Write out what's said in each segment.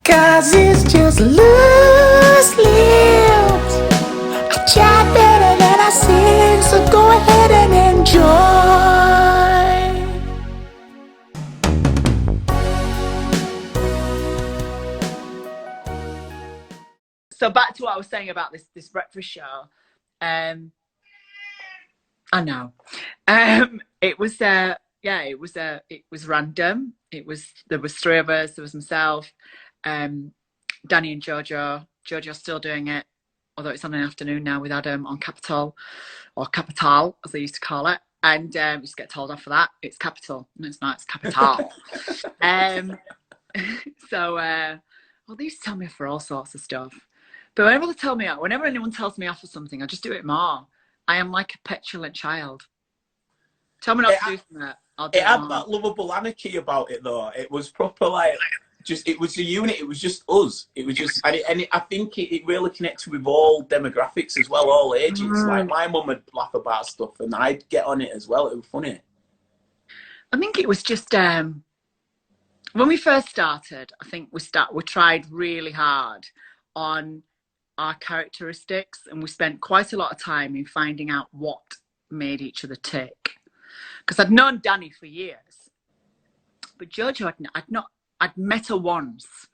'Cause it's just loose lips. I chat better than I sing, so go ahead and enjoy. So back to what I was saying about this breakfast show. I know. It was it was random. There was three of us. There was myself, Danny and Jojo. Jojo's still doing it, although it's on an afternoon now with Adam on Capital, or Capital as they used to call it. And just get told off for that. It's Capital. No, it's not. It's Capital. Well, they used to tell me off for all sorts of stuff. But whenever anyone tells me off for something, I just do it more. I am like a petulant child. Tell me not to do something. I'll do it had more. that lovable anarchy about it, though. It was proper, like, it was a unit. It was just us. It was just, I think it really connected with all demographics as well, all ages. Like, my mum would laugh about stuff, and I'd get on it as well. It was funny. I think it was just when we first started. I think we tried really hard on our characteristics, and we spent quite a lot of time in finding out what made each other tick. Because I'd known Danny for years, but Jojo I'd met her once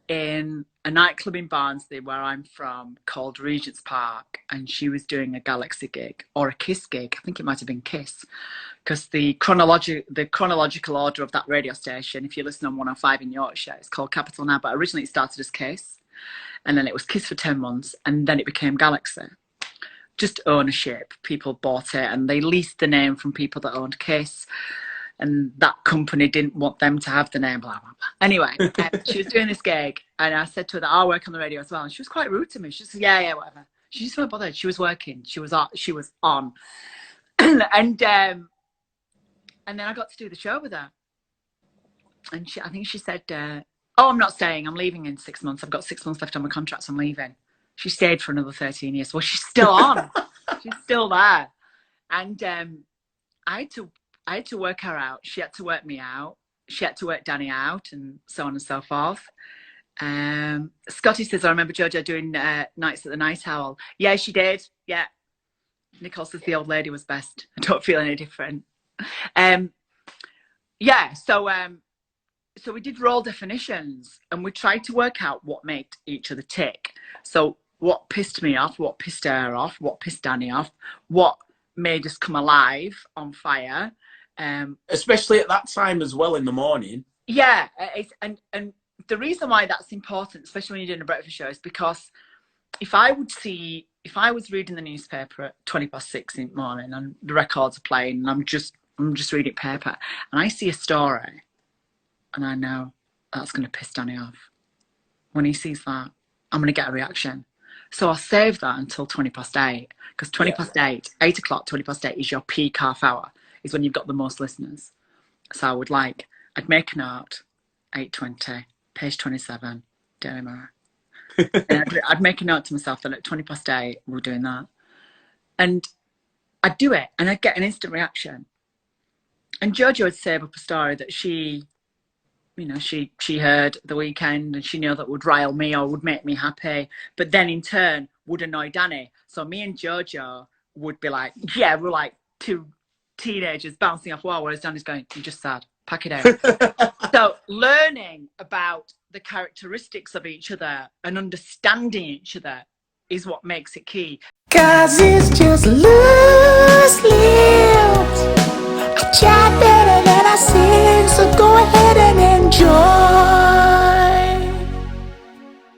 in a nightclub in Barnsley, where I'm from, called Regent's Park, and she was doing a Galaxy gig or a Kiss gig. I think it might have been Kiss, because the chronological order of that radio station, if you listen on 105 in Yorkshire, it's called Capital now, but originally it started as Kiss. And then it was Kiss for 10 months, and then it became Galaxy. Just ownership. People bought it, and they leased the name from people that owned Kiss, and that company didn't want them to have the name, blah, blah, blah. Anyway, she was doing this gig, and I said to her that I work on the radio as well, and she was quite rude to me. She said, yeah, whatever. She just wasn't bothered. She was working. She was on. And then I got to do the show with her. And I think she said, oh, I'm not staying. I'm leaving in 6 months. I've got 6 months left on my contract, so I'm leaving. She stayed for another 13 years. Well, she's still on. She's still there. And I had to work her out. She had to work me out. She had to work Danny out, and so on and so forth. Scotty says, I remember Jojo doing Nights at the Night Owl. Yeah, she did. Yeah. Nicole says the old lady was best. I don't feel any different. So we did role definitions, and we tried to work out what made each other tick. So what pissed me off, what pissed her off, what pissed Danny off, what made us come alive, on fire. Especially at that time as well, in the morning. Yeah, and the reason why that's important, especially when you're doing a breakfast show, is because if I was reading the newspaper at 6:20 in the morning, and the records are playing, and I'm just reading paper, and I see a story, and I know that's going to piss Danny off. When he sees that, I'm going to get a reaction. So I'll save that until 8:20, because 8:20, 8 o'clock, 8:20 is your peak half hour, is when you've got the most listeners. So I'd make a note, 8:20, page 27, Daily Mirror. And I'd make a note to myself that at 8:20, we're doing that. And I'd do it, and I'd get an instant reaction. And Jojo would save up a story that she heard the weekend, and she knew that would rile me or would make me happy, but then in turn would annoy Danny. So me and Jojo would be like, yeah, we're like two teenagers bouncing off wall, whereas Danny's going, you're just sad, pack it out. So learning about the characteristics of each other and understanding each other is what makes it key. 'Cause it's just loose.